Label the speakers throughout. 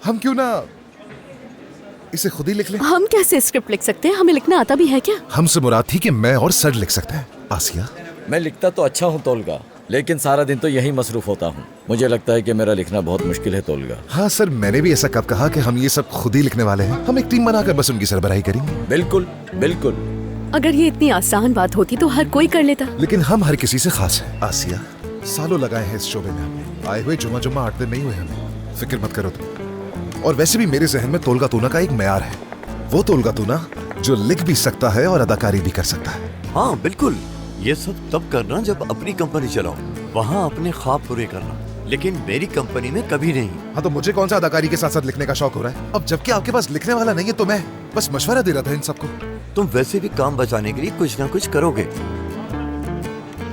Speaker 1: हम क्यों ना इसे खुद ही लिख लें?
Speaker 2: हम कैसे स्क्रिप्ट लिख सकते हैं? हमें लिखना आता भी है क्या?
Speaker 1: हमसे मुराद थी कि मैं और सर लिख सकते हैं। आसिया,
Speaker 3: मैं लिखता तो अच्छा हूँ तोलगा, लेकिन सारा दिन तो यही मसरूफ होता हूँ। मुझे लगता है कि मेरा लिखना बहुत मुश्किल है तोलगा।
Speaker 1: हाँ सर, मैंने भी ऐसा कब कहा कि हम ये सब खुद ही लिखने वाले हैं। हम एक टीम बनाकर बस उनकी सरबराही करेंगे।
Speaker 3: बिल्कुल बिल्कुल।
Speaker 2: अगर ये इतनी आसान बात होती तो हर कोई कर लेता।
Speaker 1: लेकिन हम हर किसी से खास हैं। आसिया, सालों लगाए हैं इस शोबे में हमें। आए हुए जुम्मा 8 दिन नहीं हुए हमें। फिक्र मत करो तुम। और वैसे भी मेरे जहन में तोलगा तूना का एक मयार है। वो तोलगा तूना जो लिख भी सकता है और अदाकारी भी कर सकता है।
Speaker 4: हाँ बिल्कुल, ये सब तब करना जब अपनी कंपनी चलाओ, वहाँ अपने ख्वाब पूरे करना, लेकिन मेरी कंपनी में कभी नहीं।
Speaker 1: हाँ तो मुझे कौन सा अदाकारी के साथ साथ लिखने का शौक हो रहा है? अब जबकि आपके पास लिखने वाला नहीं है तो मैं बस मशवरा दे रहा था इन सबको।
Speaker 4: तुम वैसे भी काम बचाने के लिए कुछ ना कुछ करोगे।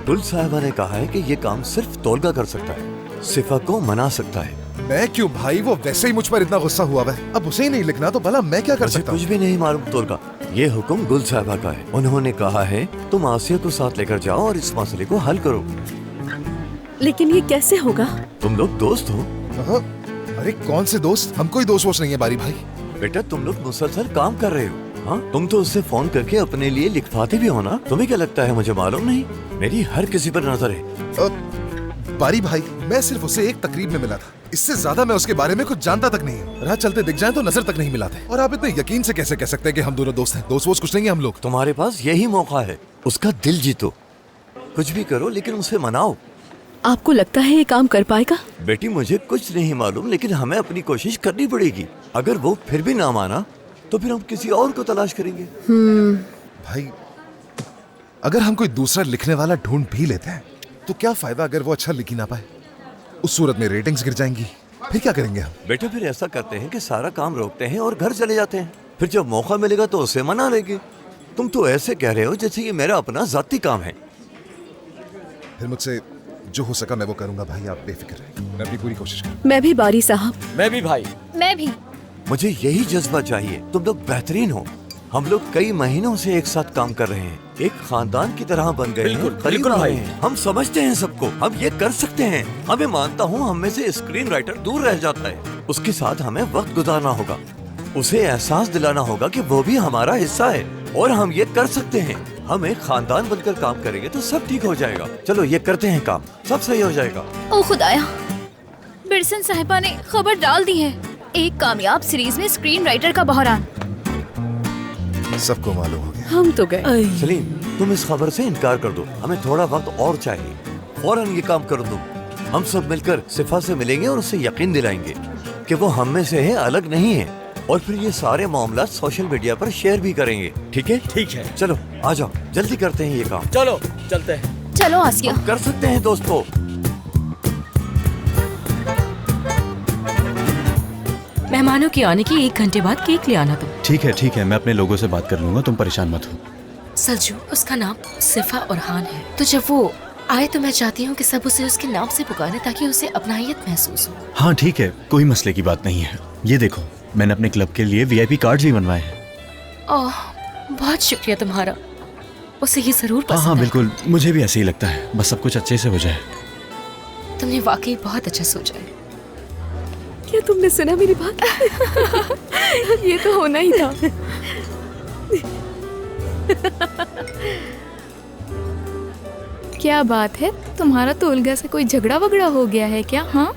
Speaker 4: गुल साहिबा ने कहा है कि ये काम सिर्फ तोलगा कर सकता है, सिफा को मना सकता है।
Speaker 1: मैं क्यों भाई? वो वैसे ही मुझ पर इतना गुस्सा हुआ है। अब उसे ही नहीं लिखना तो भला मैं क्या कर सकता हूँ?
Speaker 4: कुछ भी नहीं मालूम तोलगा, ये हुक्म गुल साहिबा का है। उन्होंने कहा है तुम आसिया को साथ लेकर जाओ और इस मसले को हल करो।
Speaker 2: लेकिन ये कैसे होगा?
Speaker 4: तुम लोग दोस्त हो।
Speaker 1: अरे कौन से दोस्त? हम कोई दोस्त वोस्त नहीं है बारी भाई।
Speaker 4: बेटा तुम लोग मुसलसल काम कर रहे हो। हाँ, तुम तो उससे फोन करके अपने लिए लिखवाते भी हो ना। तुम्हें क्या लगता है मुझे मालूम नहीं? मेरी हर किसी पर नजर है।
Speaker 1: बारी भाई, मैं सिर्फ उसे एक तकरीब में मिला था। इससे ज्यादा मैं उसके बारे में कुछ जानता तक नहीं हूँ। राह चलते दिख जाएं तो नजर तक नहीं मिलाते। और आप इतने यकीन से कैसे कह सकते हैं कि हम दोनों दोस्त हैं? दोस्त वोस्त कुछ नहीं है हम लोग।
Speaker 4: तुम्हारे पास यही मौका है, उसका दिल जीतो। कुछ भी करो लेकिन उसे मनाओ।
Speaker 2: आपको लगता है ये काम कर पाएगा?
Speaker 4: बेटी मुझे कुछ नहीं मालूम, लेकिन हमें अपनी कोशिश करनी पड़ेगी। अगर वो फिर भी ना माना तो फिर हम किसी और को तलाश करेंगे।
Speaker 1: भाई, अगर हम कोई दूसरा लिखने वाला ढूंढ भी लेते हैं तो क्या फायदा अगर वो अच्छा लिख ही ना पाए? उस सूरत में रेटिंग्स गिर जाएंगी। फिर क्या करेंगे हम?
Speaker 4: बेटा फिर ऐसा करते हैं कि सारा काम रोकते हैं और घर चले जाते हैं। फिर जब मौका मिलेगा तो उसे मना लेंगे। तुम तो ऐसे कह रहे हो जैसे ये मेरा अपना जाती काम है।
Speaker 1: फिर मुझसे जो हो सका मैं वो करूंगा भाई, आप बेफिक्र रहें। मैं अपनी पूरी कोशिश करूंगा।
Speaker 2: मैं भी बारी साहब।
Speaker 3: मैं भी भाई।
Speaker 5: मैं भी।
Speaker 4: मुझे यही जज्बा चाहिए। तुम लोग बेहतरीन हो। हम लोग कई महीनों से एक साथ काम कर रहे हैं, एक खानदान की तरह बन गए हैं।
Speaker 3: बिल्कुल भाई।
Speaker 4: हम समझते हैं सबको, हम ये कर सकते हैं। हमें मानता हूँ हम में से स्क्रीन राइटर दूर रह जाता है। उसके साथ हमें वक्त गुजारना होगा, उसे एहसास दिलाना होगा कि वो भी हमारा हिस्सा है और हम ये कर सकते हैं। हम एक खानदान बनकर काम करेंगे तो सब ठीक हो जाएगा। चलो ये करते हैं काम, सब सही हो जाएगा।
Speaker 5: ओ खुदाया, बिरसन साहिबा ने खबर डाल दी है। एक कामयाब सीरीज में स्क्रीन राइटर का बहरान।
Speaker 1: सबको मालूम हो गया।
Speaker 2: हम तो गए।
Speaker 4: सलीम, तुम इस खबर से इनकार कर दो। हमें थोड़ा वक्त और चाहिए। फौरन ये काम कर दो। हम सब मिलकर सिफा से मिलेंगे और उसे यकीन दिलाएंगे कि वो हम में से है, अलग नहीं है। और फिर ये सारे मामला सोशल मीडिया पर शेयर भी करेंगे। ठीक है?
Speaker 3: ठीक है।
Speaker 4: चलो आ जाओ, जल्दी करते हैं ये काम।
Speaker 3: चलो चलते हैं।
Speaker 5: चलो आसिया।
Speaker 4: कर सकते हैं दोस्तों।
Speaker 6: मेहमानों के आने के 1 घंटे बाद केक ले आना तुम।
Speaker 7: ठीक है, मैं अपने लोगों से बात कर लूंगा, तुम परेशान मत हो।
Speaker 6: सल्जू, उसका नाम सिफा और हान है, तो जब वो आए तो मैं चाहती हूँ कि सब उसे उसके नाम से पुकारें ताकि उसे अपनाहियत महसूस हो।
Speaker 7: हाँ ठीक है, कोई मसले की बात नहीं है। ये देखो, मैंने अपने क्लब के लिए VIP कार्ड्स भी बनवाए हैं।
Speaker 6: ओह, बहुत शुक्रिया तुम्हारा। उसे ये जरूर पसंद
Speaker 7: हाँ
Speaker 6: है।
Speaker 7: बिल्कुल, मुझे भी ऐसे ही लगता है। बस सब कुछ अच्छे से हो जाए।
Speaker 6: तुमने वाकई बहुत अच्छा सोचा है।
Speaker 2: क्या तुमने सुना मेरी बात? ये तो होना ही था।
Speaker 8: क्या बात है, तुम्हारा तो उल्गा से कोई झगड़ा वगड़ा हो गया है क्या? हाँ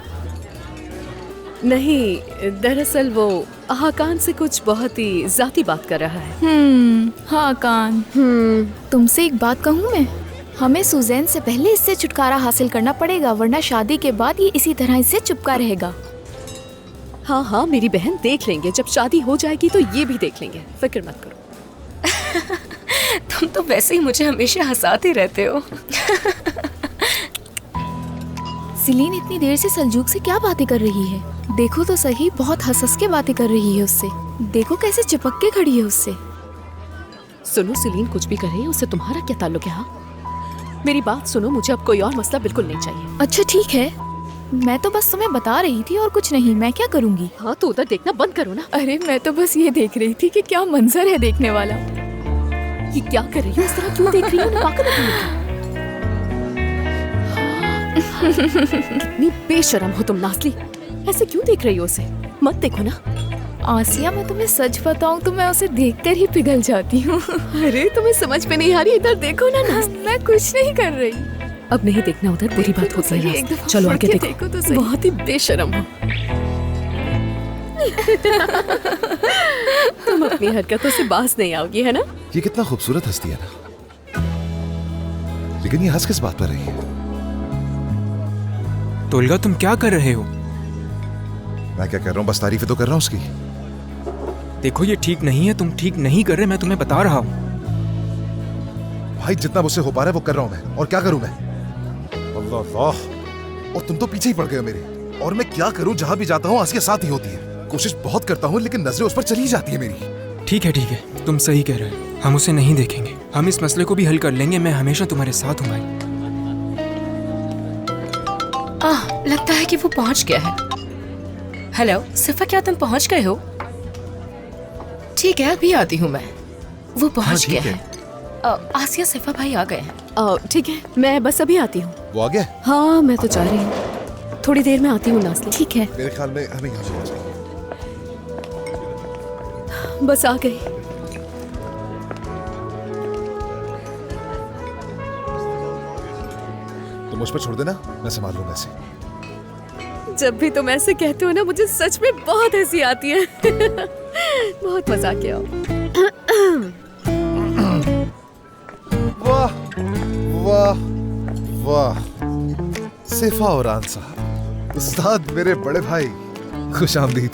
Speaker 2: नहीं, दरअसल वो हाकान से कुछ बहुत ही जाती बात कर रहा है।
Speaker 8: हाकान, तुमसे एक बात कहूँ मैं? हमें सुजैन से पहले इससे छुटकारा हासिल करना पड़ेगा, वरना शादी के बाद ये इसी तरह इससे चिपका रहेगा।
Speaker 2: हाँ, मेरी बहन, देख लेंगे। जब शादी हो जाएगी तो ये भी देख लेंगे। फिक्र मत करो।
Speaker 6: तुम तो वैसे ही मुझे हमेशा हंसाते रहते हो।
Speaker 8: सिलीन इतनी देर से सल्जूक से क्या बातें कर रही है? देखो तो सही, बहुत हंस के बातें कर रही है उससे। देखो कैसे चिपक के खड़ी है उससे।
Speaker 2: सुनो, सिलीन कुछ भी करे, उससे तुम्हारा क्या ताल्लुक है? हाँ, मेरी बात सुनो, मुझे अब कोई और मसला बिल्कुल नहीं चाहिए।
Speaker 8: अच्छा ठीक है, मैं तो बस तुम्हें बता रही थी और कुछ नहीं। मैं क्या करूँगी?
Speaker 2: हाँ तो उधर देखना बंद करो ना।
Speaker 8: अरे मैं तो बस ये देख रही थी कि क्या मंजर है देखने वाला।
Speaker 2: ये क्या कर रही हो? इस तरह क्यों देख रही हो? पागल हो गई? कितनी बेशरम हो तुम नाज़ली। ऐसे क्यों देख रही हो उसे? मत देखो ना।
Speaker 8: आसिया, मैं तुम्हें सच बताऊं तो मैं उसे देखकर ही पिघल जाती हूँ।
Speaker 2: अरे तुम्हें समझ में नहीं आ रही, इधर देखो ना।
Speaker 8: मैं कुछ नहीं कर रही।
Speaker 2: अब नहीं देखना उधर, बुरी बात होती है।
Speaker 8: एक दफा
Speaker 2: चलो आगे
Speaker 8: पढ़ के
Speaker 2: देखो
Speaker 8: देखो तो सही।
Speaker 2: बहुत ही बेशर्म हो। तुम अपनी हरकतों से बाज नहीं आओगी, है ना?
Speaker 1: ये कितना खूबसूरत हंसती है ना, लेकिन ये हंस किस बात पर रही है?
Speaker 9: तोलगा, तुम क्या कर रहे हो?
Speaker 1: मैं क्या कर रहा हूँ, बस तारीफें तो कर रहा हूँ उसकी।
Speaker 9: देखो ये ठीक नहीं है, तुम ठीक नहीं कर रहे, मैं तुम्हें बता रहा हूँ।
Speaker 1: भाई जितना मुझसे हो पा रहा है वो कर रहा हूँ मैं, और क्या करूँ मैं? अल्लाह अल्लाह, और तुम तो पीछे ही पड़ गए हो मेरे। और मैं क्या करूँ, जहाँ भी जाता हूँ आसिया साथ ही होती है। कोशिश बहुत करता हूँ लेकिन नजरें उस पर चली जाती है मेरी।
Speaker 9: ठीक है, तुम सही कह रहे हो, हम उसे नहीं देखेंगे। हम इस मसले को भी हल कर लेंगे, मैं हमेशा तुम्हारे साथ हूँ भाई।
Speaker 6: लगता है कि वो पहुंच गया है। हेलो सिफा, क्या तुम पहुंच गए हो? ठीक है, अभी आती हूँ मैं। वो पहुंच गया है। आसिया, सिफा भाई आ गए हैं।
Speaker 2: ठीक है, मैं बस अभी आती हूँ।
Speaker 1: वो आ गया?
Speaker 2: हाँ, मैं तो जा रही हूँ, थोड़ी देर में आती हूँ नाज़नीन।
Speaker 8: ठीक है।
Speaker 1: मेरे ख्याल में हमें यहाँ जाना चाहिए।
Speaker 2: बस आ गई।
Speaker 1: तो मुझ पर छोड़ देना, मैं संभाल लूंगा इसे।
Speaker 2: जब भी तुम ऐसे कहते हो ना, मुझे सच में बहुत हंसी आती है। बहुत मजाकिया हो।
Speaker 1: वाह वाह वाह, सिफा और आन साहब, उस्ताद मेरे बड़े भाई, खुश आमदीद।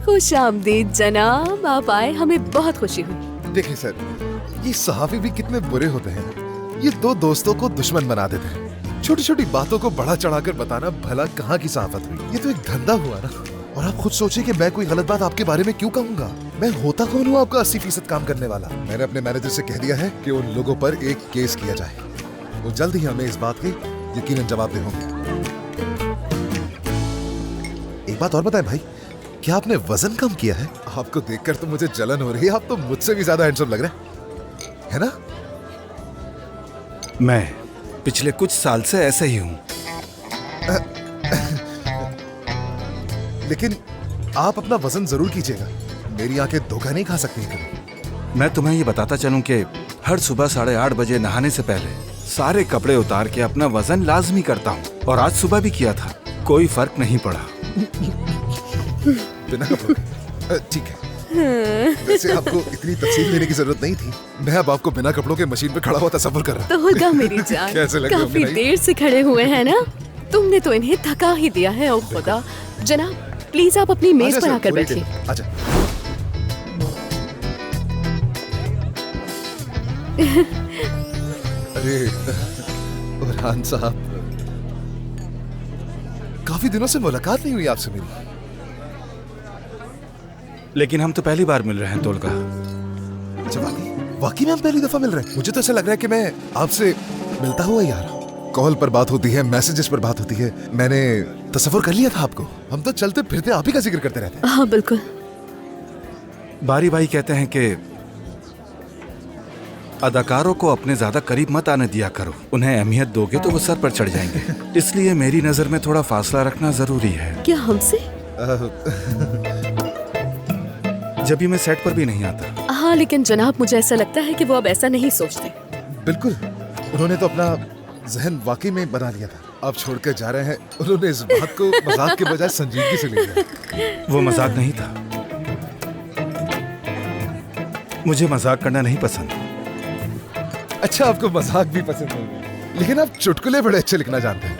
Speaker 2: खुश आमदीद जनाब, आप आए, हमें बहुत खुशी हुई।
Speaker 1: देखिए सर, ये सहाफी भी कितने बुरे होते हैं। ये दो दोस्तों को दुश्मन बना देते हैं। छोटी छोटी बातों को बढ़ा चढ़ाकर बताना भला कहाँ की सहाफत हुई? ये तो एक धंधा हुआ ना। और आप खुद सोचिए कि मैं कोई गलत बात आपके बारे में क्यों कहूंगा? मैं होता कौन हूँ आपका 80% काम करने वाला? मैंने अपने मैनेजर से कह दिया है कि उन लोगों पर एक केस किया जाए। वो जल्द ही हमें इस बात के यकीनन जवाब दे होंगे। एक बात और बताएं भाई, क्या आपने वजन कम किया है? आपको देखकर तो मुझे जलन हो रही है। आप तो मुझसे भी ज्यादा हैंडसम लग रहे हैं, है ना?
Speaker 10: मैं पिछले कुछ साल से ऐसे ही हूँ।
Speaker 1: लेकिन आप अपना वजन जरूर कीजिएगा। मेरी आंखें धोखा नहीं खा सकती कभी।
Speaker 10: मैं तुम्हें ये बताता चलूं कि हर सुबह 8:30 बजे नहाने से पहले सारे कपड़े उतार के अपना वजन लाजमी करता हूँ, और आज सुबह भी किया था। कोई फर्क नहीं पड़ा।
Speaker 1: बिना कपड़ों के? ठीक है। वैसे आपको इतनी तफसील देने की जरूरत नहीं थी। मैं अब आपको बिना कपड़ों के मशीन पे खड़ा हुआ तस्वर कर रहा
Speaker 2: तो होगा मेरी जान।
Speaker 1: कैसे लग रहे हो
Speaker 2: काफी
Speaker 1: भाई?
Speaker 2: देर से खड़े हुए हैं ना, तुमने तो इन्हें थका ही दिया है। ओ खुदा, जनाब प्लीज आप अपनी मेज
Speaker 1: आजा
Speaker 2: पर
Speaker 1: सर,
Speaker 2: आकर
Speaker 1: पूरी
Speaker 2: बैठिए।
Speaker 1: टेबल। आजा। अरे बुरहान साहब, काफी दिनों से मुलाकात नहीं हुई आपसे मेरी।
Speaker 10: लेकिन हम तो पहली बार मिल रहे हैं तोलगा।
Speaker 1: अच्छा, वाकई में हम पहली दफा मिल रहे हैं। मुझे तो ऐसा लग रहा है कि मैं आपसे मिलता हुआ ही आ रहा हूँ। कॉल पर बात होती है, मैसेजेस पर बात होती है। मैंने तस्वर कर लिया था आपको। हम तो चलते फिरते आप ही का जिक्र करते रहते हैं।
Speaker 2: हाँ बिल्कुल।
Speaker 10: बारी भाई कहते हैं कि अदाकारों को अपने ज्यादा करीब मत आने दिया करो। उन्हें अहमियत दोगे तो वो सर पर चढ़ जाएंगे। इसलिए मेरी नजर में थोड़ा फासला रखना जरूरी है।
Speaker 2: क्या हमसे?
Speaker 10: जब भी मैं सेट पर भी नहीं आता।
Speaker 2: हाँ, लेकिन जनाब मुझे ऐसा लगता है कि वो अब ऐसा नहीं सोचते।
Speaker 1: बिल्कुल, उन्होंने तो अपना जहन वाकई में बना लिया था। आप छोड़कर जा रहे हैं। उन्होंने इस बात को मजाक के बजाय संजीदगी से ले लिया।
Speaker 10: वो मजाक नहीं था। मुझे मजाक करना नहीं पसंद।
Speaker 1: अच्छा, आपको मजाक भी पसंद है, लेकिन आप चुटकुले बड़े अच्छे लिखना जानते हैं।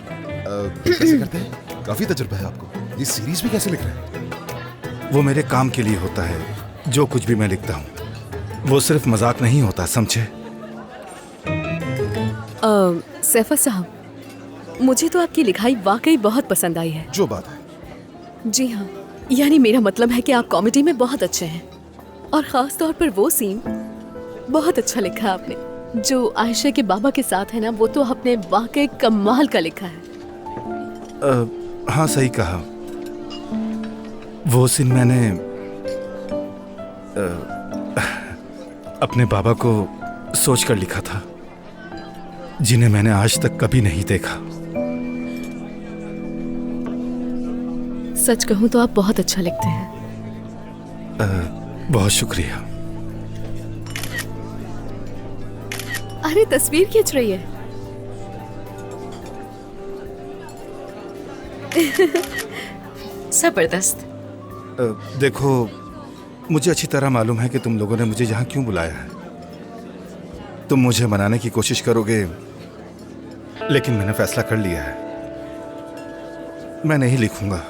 Speaker 1: कैसे करते हैं? काफी तजुर्बा है आपको। ये सीरीज भी कैसे लिख रहे हैं?
Speaker 10: वो मेरे काम के लिए होता है। जो कुछ भी मैं लिखता हूँ वो सिर्फ मजाक नहीं होता, समझे?
Speaker 2: सैफा साहब, मुझे तो आपकी लिखाई वाकई बहुत पसंद आई है।
Speaker 1: जो बात है।
Speaker 2: जी हाँ, यानी मेरा मतलब है कि आप कॉमेडी में बहुत अच्छे हैं, और खास तौर पर वो सीन बहुत अच्छा लिखा है आपने जो आयशा के बाबा के साथ है ना। वो तो आपने वाकई कमाल का लिखा है।
Speaker 10: हाँ, सही कहा। वो सीन मैंने अपने बाबा को सोचकर लिखा था, जिन्हें मैंने आज तक कभी नहीं देखा।
Speaker 2: सच कहूँ तो आप बहुत अच्छा लिखते हैं।
Speaker 10: बहुत शुक्रिया।
Speaker 2: अरे तस्वीर खींच रही है।
Speaker 6: जबरदस्त।
Speaker 10: देखो, मुझे अच्छी तरह मालूम है कि तुम लोगों ने मुझे यहाँ क्यों बुलाया है। तुम मुझे मनाने की कोशिश करोगे, लेकिन मैंने फैसला कर लिया है, मैं नहीं लिखूंगा।